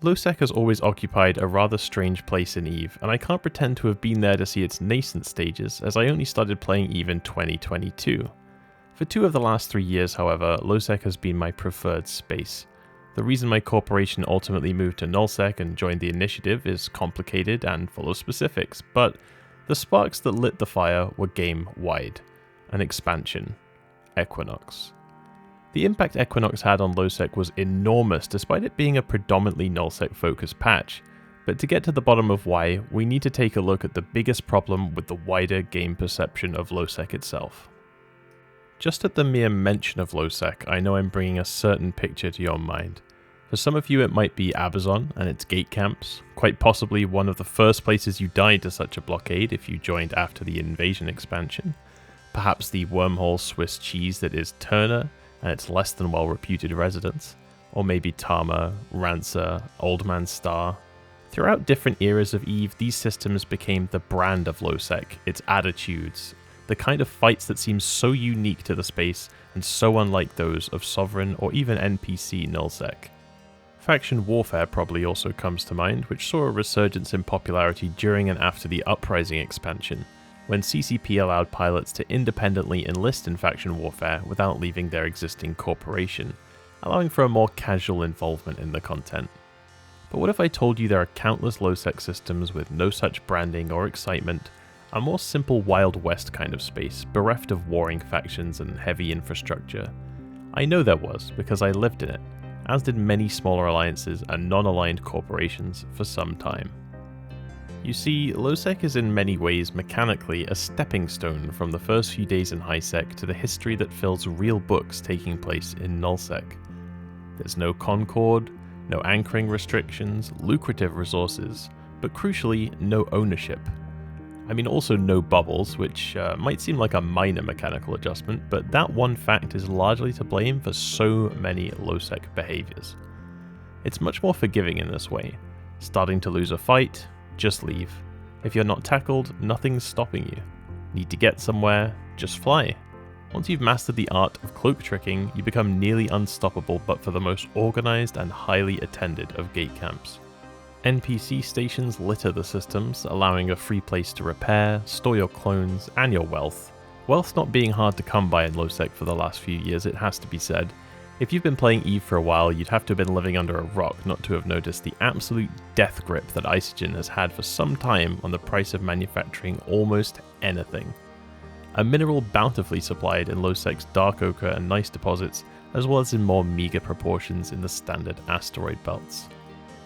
Lowsec has always occupied a rather strange place in EVE, and I can't pretend to have been there to see its nascent stages, as I only started playing EVE in 2022. For 2 of the last 3 years, however, Lowsec has been my preferred space. The reason my corporation ultimately moved to nullsec and joined the initiative is complicated and full of specifics, but the sparks that lit the fire were game-wide. An expansion. Equinox. The impact Equinox had on Lowsec was enormous despite it being a predominantly nullsec focused patch, but to get to the bottom of why, we need to take a look at the biggest problem with the wider game perception of Lowsec itself. Just at the mere mention of Lowsec, I know I'm bringing a certain picture to your mind. For some of you it might be Abazon and its gate camps, quite possibly one of the first places you died to such a blockade if you joined after the invasion expansion. Perhaps the wormhole Swiss cheese that is Turner and its less than well reputed residents, or maybe Tama, Rancer, Old Man Star. Throughout different eras of EVE, these systems became the brand of Lowsec, its attitudes, the kind of fights that seem so unique to the space and so unlike those of Sovereign or even NPC nullsec. Faction warfare probably also comes to mind, which saw a resurgence in popularity during and after the Uprising expansion, when CCP allowed pilots to independently enlist in faction warfare without leaving their existing corporation, allowing for a more casual involvement in the content. But what if I told you there are countless Lowsec systems with no such branding or excitement, a more simple Wild West kind of space, bereft of warring factions and heavy infrastructure? I know there was, because I lived in it, as did many smaller alliances and non-aligned corporations for some time. You see, Lowsec is in many ways mechanically a stepping stone from the first few days in HighSec to the history that fills real books taking place in nullsec. There's no Concord, no anchoring restrictions, lucrative resources, but crucially, no ownership. I mean, also no bubbles, which might seem like a minor mechanical adjustment, but that one fact is largely to blame for so many Lowsec behaviors. It's much more forgiving in this way. Starting to lose a fight, just leave. If you're not tackled, nothing's stopping you. Need to get somewhere, just fly. Once you've mastered the art of cloak tricking, you become nearly unstoppable but for the most organized and highly attended of gate camps. NPC stations litter the systems, allowing a free place to repair, store your clones, and your wealth. Wealth not being hard to come by in Lowsec for the last few years, it has to be said. If you've been playing EVE for a while, you'd have to have been living under a rock not to have noticed the absolute death grip that Isogen has had for some time on the price of manufacturing almost anything. A mineral bountifully supplied in Lowsec's dark ochre and gneiss deposits, as well as in more meager proportions in the standard asteroid belts.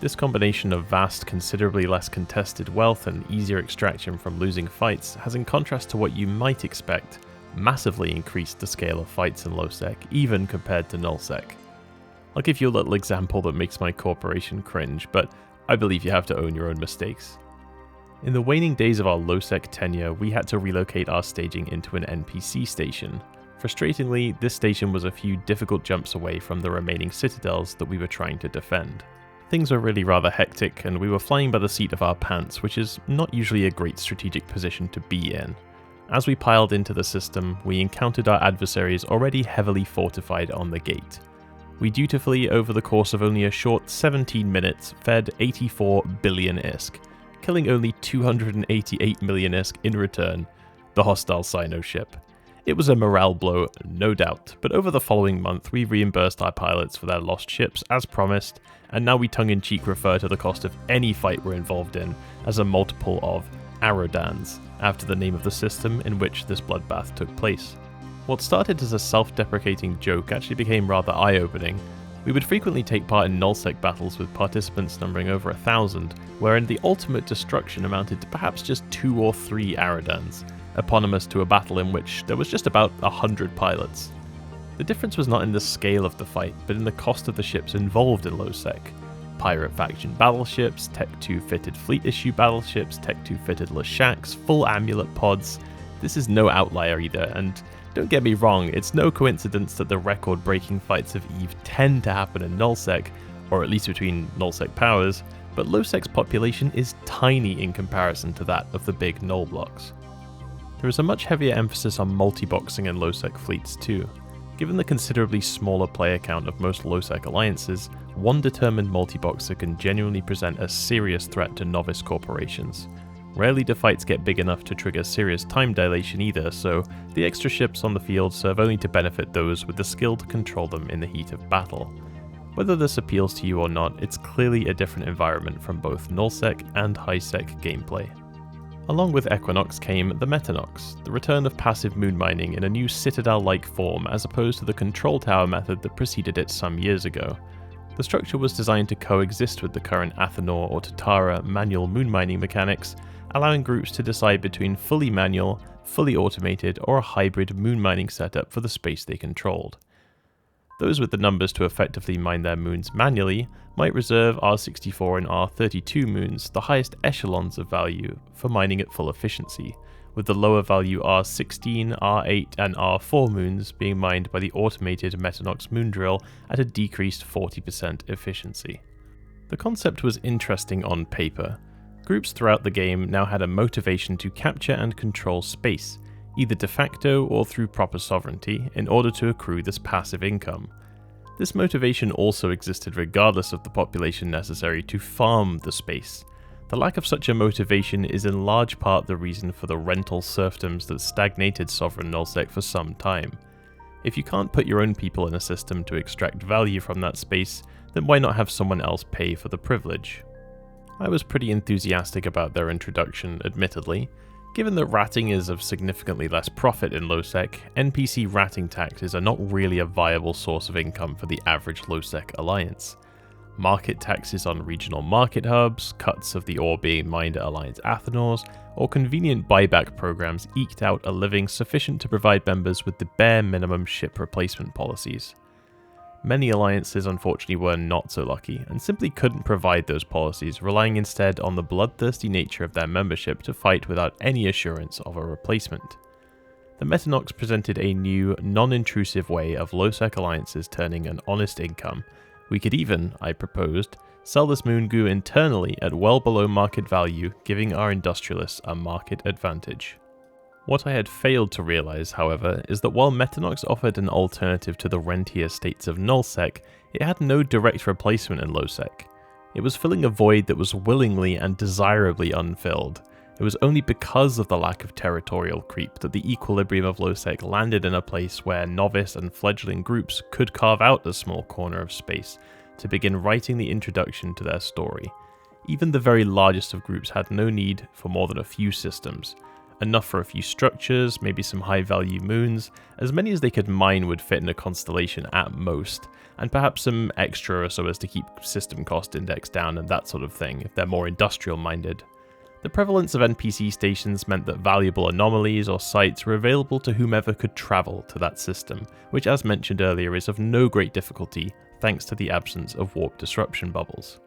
This combination of vast, considerably less contested wealth and easier extraction from losing fights has, in contrast to what you might expect, massively increased the scale of fights in Lowsec, even compared to nullsec. I'll give you a little example that makes my corporation cringe, but I believe you have to own your own mistakes. In the waning days of our Lowsec tenure, we had to relocate our staging into an NPC station. Frustratingly, this station was a few difficult jumps away from the remaining citadels that we were trying to defend. Things were really rather hectic, and we were flying by the seat of our pants, which is not usually a great strategic position to be in. As we piled into the system, we encountered our adversaries already heavily fortified on the gate. We dutifully, over the course of only a short 17 minutes, fed 84 billion ISK, killing only 288 million ISK in return, the hostile Sino ship. It was a morale blow, no doubt, but over the following month we reimbursed our pilots for their lost ships as promised, and now we tongue-in-cheek refer to the cost of any fight we're involved in as a multiple of Arodans, after the name of the system in which this bloodbath took place. What started as a self-deprecating joke actually became rather eye-opening. We would frequently take part in nullsec battles with participants numbering over 1,000, wherein the ultimate destruction amounted to perhaps just 2 or 3 Arodans, eponymous to a battle in which there was just about 100 pilots. The difference was not in the scale of the fight, but in the cost of the ships involved in Lowsec. Pirate faction battleships, Tech 2 fitted fleet issue battleships, Tech 2 fitted Leshaks, full amulet pods. This is no outlier either, and don't get me wrong, it's no coincidence that the record-breaking fights of EVE tend to happen in nullsec, or at least between nullsec powers, but Lowsec's population is tiny in comparison to that of the big null blocks. There is a much heavier emphasis on multi-boxing in Lowsec fleets too. Given the considerably smaller player count of most Lowsec alliances, one determined multi-boxer can genuinely present a serious threat to novice corporations. Rarely do fights get big enough to trigger serious time dilation either, so the extra ships on the field serve only to benefit those with the skill to control them in the heat of battle. Whether this appeals to you or not, it's clearly a different environment from both nullsec and highsec gameplay. Along with Equinox came the Metenox, the return of passive moon mining in a new citadel-like form as opposed to the control tower method that preceded it some years ago. The structure was designed to coexist with the current Athanor or Tatara manual moon mining mechanics, allowing groups to decide between fully manual, fully automated, or a hybrid moon mining setup for the space they controlled. Those with the numbers to effectively mine their moons manually might reserve R64 and R32 moons, the highest echelons of value, for mining at full efficiency, with the lower value R16, R8, and R4 moons being mined by the automated Metenox moon drill at a decreased 40% efficiency. The concept was interesting on paper. Groups throughout the game now had a motivation to capture and control space, either de facto or through proper sovereignty, in order to accrue this passive income. This motivation also existed regardless of the population necessary to farm the space. The lack of such a motivation is in large part the reason for the rental serfdoms that stagnated sovereign nullsec for some time. If you can't put your own people in a system to extract value from that space, then why not have someone else pay for the privilege? I was pretty enthusiastic about their introduction, admittedly. Given that ratting is of significantly less profit in Lowsec, NPC ratting taxes are not really a viable source of income for the average Lowsec alliance. Market taxes on regional market hubs, cuts of the ore being mined at Alliance Athanors, or convenient buyback programs eked out a living sufficient to provide members with the bare minimum ship replacement policies. Many alliances unfortunately were not so lucky, and simply couldn't provide those policies, relying instead on the bloodthirsty nature of their membership to fight without any assurance of a replacement. The Metenox presented a new, non-intrusive way of Lowsec alliances turning an honest income. We could even, I proposed, sell this moon goo internally at well below market value, giving our industrialists a market advantage. What I had failed to realize, however, is that while Metenox offered an alternative to the rentier states of nullsec, it had no direct replacement in Lowsec. It was filling a void that was willingly and desirably unfilled. It was only because of the lack of territorial creep that the equilibrium of Lowsec landed in a place where novice and fledgling groups could carve out a small corner of space to begin writing the introduction to their story. Even the very largest of groups had no need for more than a few systems. Enough for a few structures, maybe some high-value moons, as many as they could mine would fit in a constellation at most, and perhaps some extra so as to keep system cost index down and that sort of thing, if they're more industrial-minded. The prevalence of NPC stations meant that valuable anomalies or sites were available to whomever could travel to that system, which as mentioned earlier is of no great difficulty thanks to the absence of warp disruption bubbles.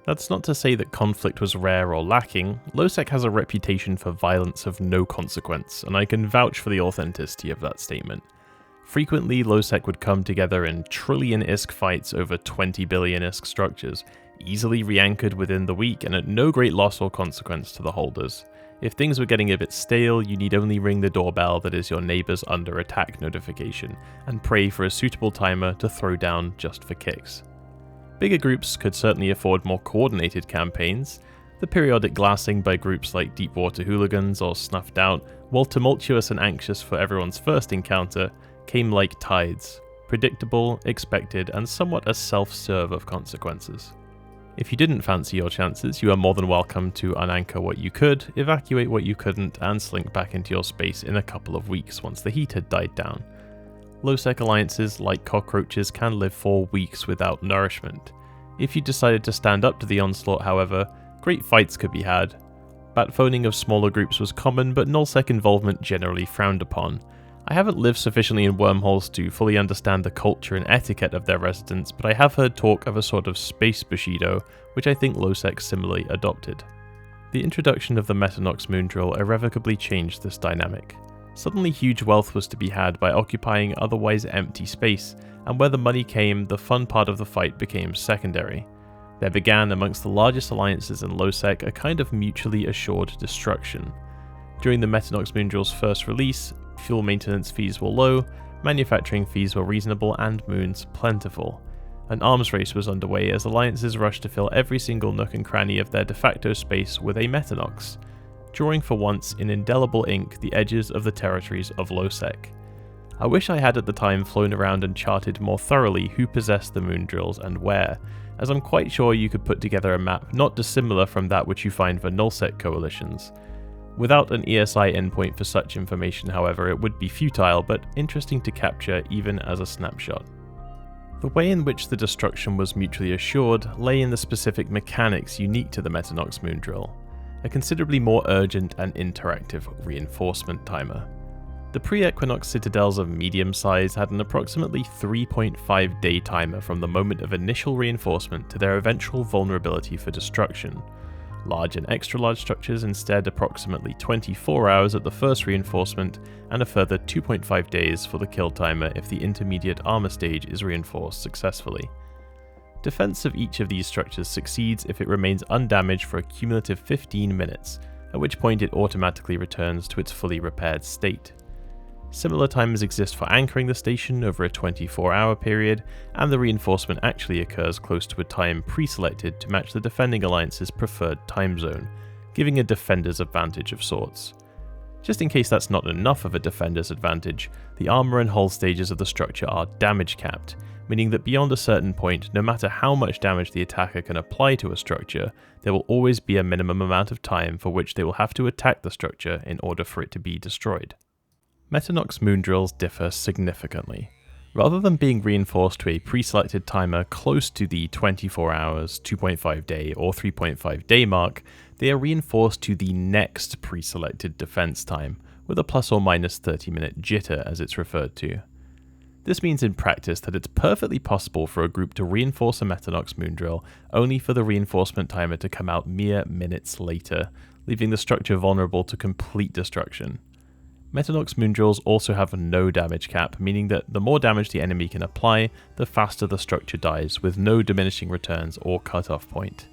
That's not to say that conflict was rare or lacking. Lowsec has a reputation for violence of no consequence, and I can vouch for the authenticity of that statement. Frequently, Lowsec would come together in trillion-isk fights over 20 billion-isk structures, easily re-anchored within the week and at no great loss or consequence to the holders. If things were getting a bit stale, you need only ring the doorbell that is your neighbor's under attack notification, and pray for a suitable timer to throw down just for kicks. Bigger groups could certainly afford more coordinated campaigns. The periodic glassing by groups like Deepwater Hooligans or Snuffed Out, while tumultuous and anxious for everyone's first encounter, came like tides, predictable, expected, and somewhat a self-serve of consequences. If you didn't fancy your chances, you are more than welcome to unanchor what you could, evacuate what you couldn't, and slink back into your space in a couple of weeks once the heat had died down. Lowsec alliances, like cockroaches, can live for weeks without nourishment. If you decided to stand up to the onslaught, however, great fights could be had. Batphoning of smaller groups was common, but nullsec involvement generally frowned upon. I haven't lived sufficiently in wormholes to fully understand the culture and etiquette of their residents, but I have heard talk of a sort of space Bushido, which I think Lowsec similarly adopted. The introduction of the Metenox moon drill irrevocably changed this dynamic. Suddenly huge wealth was to be had by occupying otherwise empty space, and where the money came, the fun part of the fight became secondary. There began amongst the largest alliances in Lowsec a kind of mutually assured destruction. During the Metenox moon drill's first release, fuel maintenance fees were low, Manufacturing fees were reasonable and moons plentiful. An arms race was underway as alliances rushed to fill every single nook and cranny of their de facto space with a Metenox, drawing for once in indelible ink the edges of the territories of Lowsec. I wish I had at the time flown around and charted more thoroughly who possessed the moon drills and where, as I'm quite sure you could put together a map not dissimilar from that which you find for nullsec coalitions. Without an ESI endpoint for such information, however, it would be futile but interesting to capture even as a snapshot. The way in which the destruction was mutually assured lay in the specific mechanics unique to the Metenox moon drill, a considerably more urgent and interactive reinforcement timer. The pre-equinox citadels of medium size had an approximately 3.5 day timer from the moment of initial reinforcement to their eventual vulnerability for destruction. Large and extra large structures instead approximately 24 hours at the first reinforcement and a further 2.5 days for the kill timer if the intermediate armor stage is reinforced successfully. Defense of each of these structures succeeds if it remains undamaged for a cumulative 15 minutes, at which point it automatically returns to its fully repaired state. Similar timers exist for anchoring the station over a 24-hour period, and the reinforcement actually occurs close to a time pre-selected to match the defending alliance's preferred time zone, giving a defender's advantage of sorts. Just in case that's not enough of a defender's advantage, the armor and hull stages of the structure are damage capped, meaning that beyond a certain point, no matter how much damage the attacker can apply to a structure, there will always be a minimum amount of time for which they will have to attack the structure in order for it to be destroyed. Metenox moon drills differ significantly. Rather than being reinforced to a pre-selected timer close to the 24 hours, 2.5 day or 3.5 day mark, they are reinforced to the next pre-selected defense time, with a plus or minus 30-minute jitter as it's referred to. This means in practice that it's perfectly possible for a group to reinforce a Metenox moon drill only for the reinforcement timer to come out mere minutes later, leaving the structure vulnerable to complete destruction. Metenox moon drills also have no damage cap, meaning that the more damage the enemy can apply, the faster the structure dies, with no diminishing returns or cutoff point.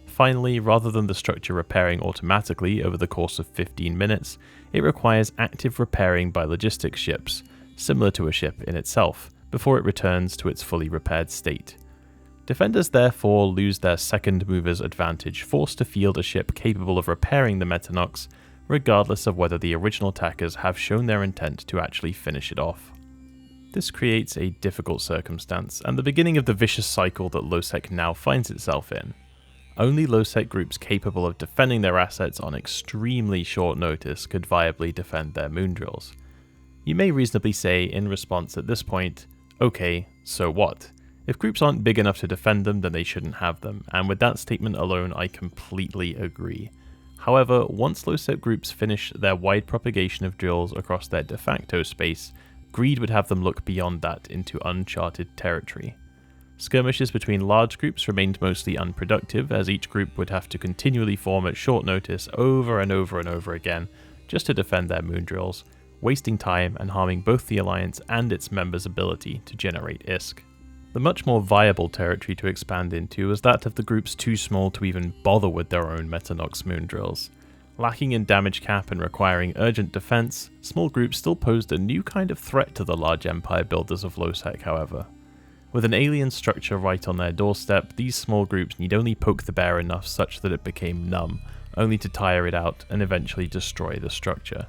Finally, rather than the structure repairing automatically over the course of 15 minutes, it requires active repairing by logistics ships, similar to a ship in itself, before it returns to its fully repaired state. Defenders therefore lose their second mover's advantage, forced to field a ship capable of repairing the Metenox, regardless of whether the original attackers have shown their intent to actually finish it off. This creates a difficult circumstance, and the beginning of the vicious cycle that Lowsec now finds itself in. Only Lowsec groups capable of defending their assets on extremely short notice could viably defend their moon drills. You may reasonably say in response at this point, okay, so what? If groups aren't big enough to defend them, then they shouldn't have them, and with that statement alone I completely agree. However, once Lowsec groups finish their wide propagation of drills across their de facto space, greed would have them look beyond that into uncharted territory. Skirmishes between large groups remained mostly unproductive, as each group would have to continually form at short notice over and over and over again just to defend their moon drills, wasting time and harming both the Alliance and its members' ability to generate ISK. The much more viable territory to expand into was that of the groups too small to even bother with their own Metenox moon drills. Lacking in damage cap and requiring urgent defense, small groups still posed a new kind of threat to the large empire builders of Lowsec, however. With an alien structure right on their doorstep, these small groups need only poke the bear enough such that it became numb, only to tire it out and eventually destroy the structure.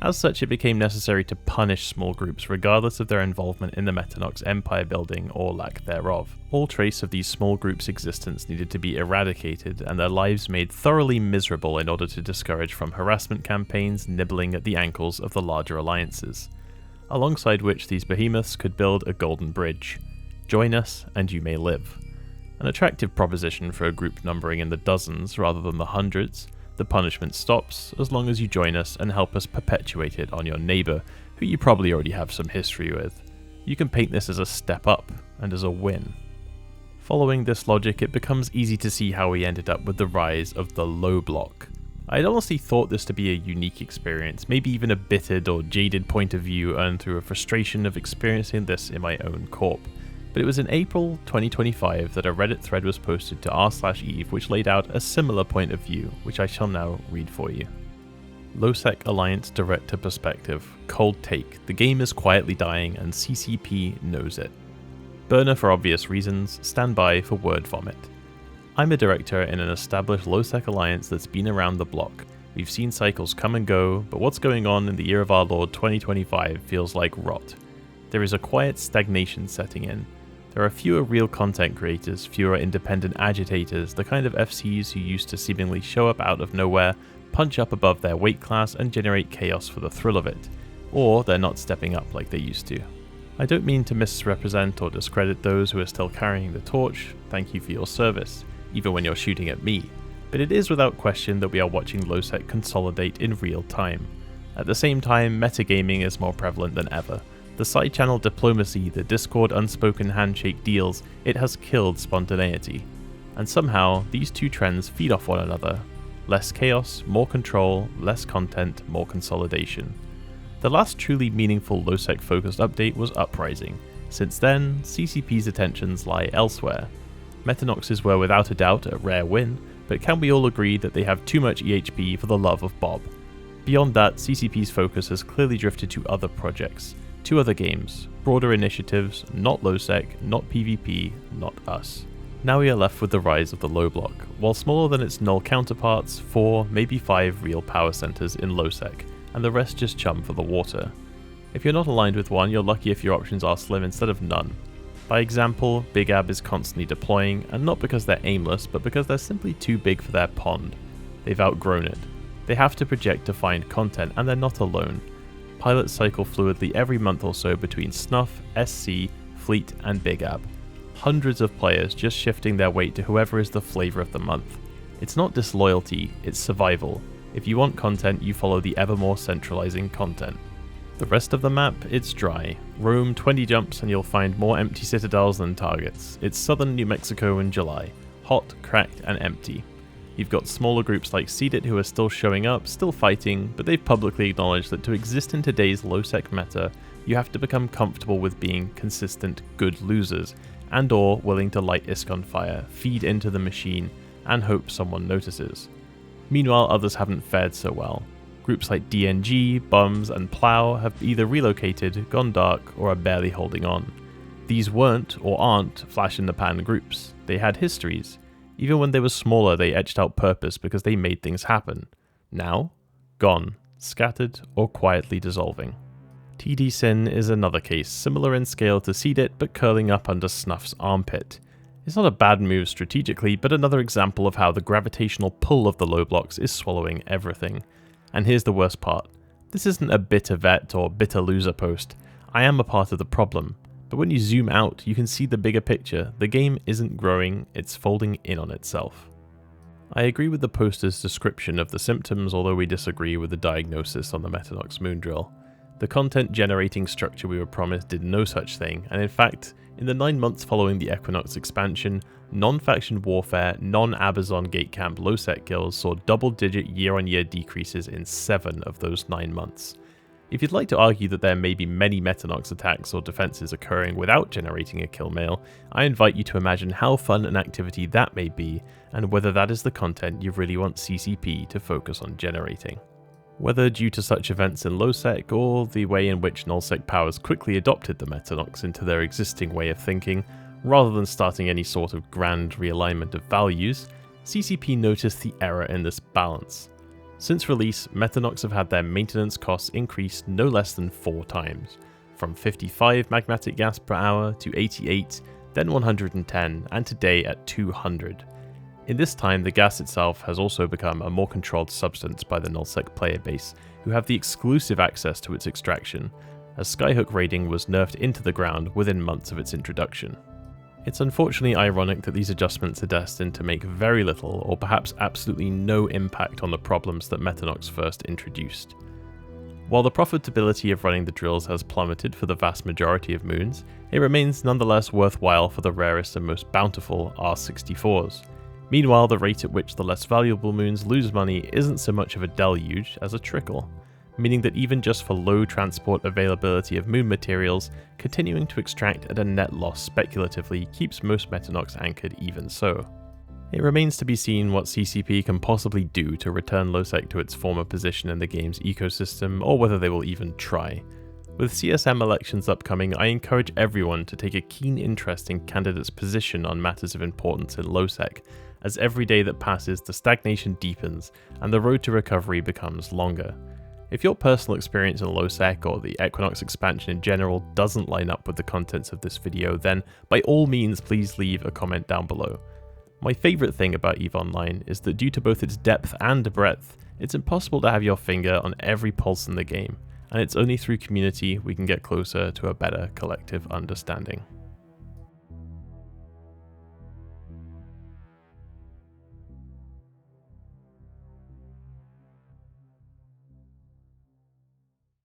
As such, it became necessary to punish small groups regardless of their involvement in the Metenox empire building or lack thereof. All trace of these small groups' existence needed to be eradicated and their lives made thoroughly miserable in order to discourage from harassment campaigns nibbling at the ankles of the larger alliances, alongside which these behemoths could build a golden bridge. Join us and you may live. An attractive proposition for a group numbering in the dozens rather than the hundreds. The punishment stops as long as you join us and help us perpetuate it on your neighbour, who you probably already have some history with. You can paint this as a step up and as a win. Following this logic, it becomes easy to see how we ended up with the rise of the low block. I had honestly thought this to be a unique experience, maybe even a bittered or jaded point of view earned through a frustration of experiencing this in my own corp. But it was in April 2025 that a Reddit thread was posted to r/Eve which laid out a similar point of view, which I shall now read for you. Lowsec Alliance Director Perspective, cold take, the game is quietly dying and CCP knows it. Burner for obvious reasons, stand by for word vomit. I'm a director in an established Lowsec Alliance that's been around the block. We've seen cycles come and go, but what's going on in the year of our Lord 2025 feels like rot. There is a quiet stagnation setting in. There are fewer real content creators, fewer independent agitators, the kind of FCs who used to seemingly show up out of nowhere, punch up above their weight class and generate chaos for the thrill of it. Or they're not stepping up like they used to. I don't mean to misrepresent or discredit those who are still carrying the torch, thank you for your service, even when you're shooting at me. But it is without question that we are watching Lowsec consolidate in real time. At the same time, metagaming is more prevalent than ever. The side-channel diplomacy, the Discord unspoken handshake deals, it has killed spontaneity. And somehow, these two trends feed off one another. Less chaos, more control, less content, more consolidation. The last truly meaningful Lowsec-focused update was Uprising. Since then, CCP's attentions lie elsewhere. Metenoxes were without a doubt a rare win, but can we all agree that they have too much EHP for the love of Bob? Beyond that, CCP's focus has clearly drifted to other projects. 2 other games, broader initiatives, not Lowsec, not PvP, not us. Now we are left with the rise of the low block. While smaller than its null counterparts, 4, maybe 5 real power centers in Lowsec, and the rest just chum for the water. If you're not aligned with one, you're lucky if your options are slim instead of none. By example, Big Ab is constantly deploying, and not because they're aimless, but because they're simply too big for their pond. They've outgrown it. They have to project to find content, and they're not alone. Pilots cycle fluidly every month or so between Snuff, SC, Fleet, and Big Ab. Hundreds of players just shifting their weight to whoever is the flavor of the month. It's not disloyalty, it's survival. If you want content, you follow the ever more centralizing content. The rest of the map, it's dry. Roam 20 jumps and you'll find more empty citadels than targets. It's southern New Mexico in July. Hot, cracked, and empty. You've got smaller groups like Seedit who are still showing up, still fighting, but they've publicly acknowledged that to exist in today's Lowsec meta, you have to become comfortable with being consistent good losers, and or willing to light ISK on fire, feed into the machine, and hope someone notices. Meanwhile, others haven't fared so well. Groups like DNG, Bums, and Plow have either relocated, gone dark, or are barely holding on. These weren't, or aren't, flash-in-the-pan groups. They had histories. Even when they were smaller, they etched out purpose because they made things happen. Now, gone, scattered, or quietly dissolving. TD Sin is another case, similar in scale to Seedit, but curling up under Snuff's armpit. It's not a bad move strategically, but another example of how the gravitational pull of the low blocks is swallowing everything. And here's the worst part. This isn't a bitter vet or bitter loser post. I am a part of the problem. But when you zoom out, you can see the bigger picture. The game isn't growing, it's folding in on itself. I agree with the poster's description of the symptoms, although we disagree with the diagnosis on the Metenox moon drill. The content generating structure we were promised did no such thing, and in fact, in the 9 months following the Equinox expansion, non-faction warfare, non-Abazon gate camp Lowsec kills saw double-digit year-on-year decreases in 7 of those 9 months. If you'd like to argue that there may be many Metenox attacks or defenses occurring without generating a kill mail, I invite you to imagine how fun an activity that may be, and whether that is the content you really want CCP to focus on generating. Whether due to such events in Lowsec, or the way in which nullsec powers quickly adopted the Metenox into their existing way of thinking, rather than starting any sort of grand realignment of values, CCP noticed the error in this balance. Since release, Metenox have had their maintenance costs increased no less than 4 times, from 55 magmatic gas per hour to 88, then 110, and today at 200. In this time, the gas itself has also become a more controlled substance by the nullsec player base, who have the exclusive access to its extraction, as Skyhook raiding was nerfed into the ground within months of its introduction. It's unfortunately ironic that these adjustments are destined to make very little or perhaps absolutely no impact on the problems that Metenox first introduced. While the profitability of running the drills has plummeted for the vast majority of moons, it remains nonetheless worthwhile for the rarest and most bountiful R64s. Meanwhile, the rate at which the less valuable moons lose money isn't so much of a deluge as a trickle, meaning that even just for low transport availability of moon materials, continuing to extract at a net loss speculatively keeps most Metenox anchored even so. It remains to be seen what CCP can possibly do to return Lowsec to its former position in the game's ecosystem, or whether they will even try. With CSM elections upcoming, I encourage everyone to take a keen interest in candidates' position on matters of importance in Lowsec, as every day that passes the stagnation deepens and the road to recovery becomes longer. If your personal experience in Lowsec or the Equinox expansion in general doesn't line up with the contents of this video, then by all means please leave a comment down below. My favourite thing about EVE Online is that due to both its depth and breadth, it's impossible to have your finger on every pulse in the game, and it's only through community we can get closer to a better collective understanding.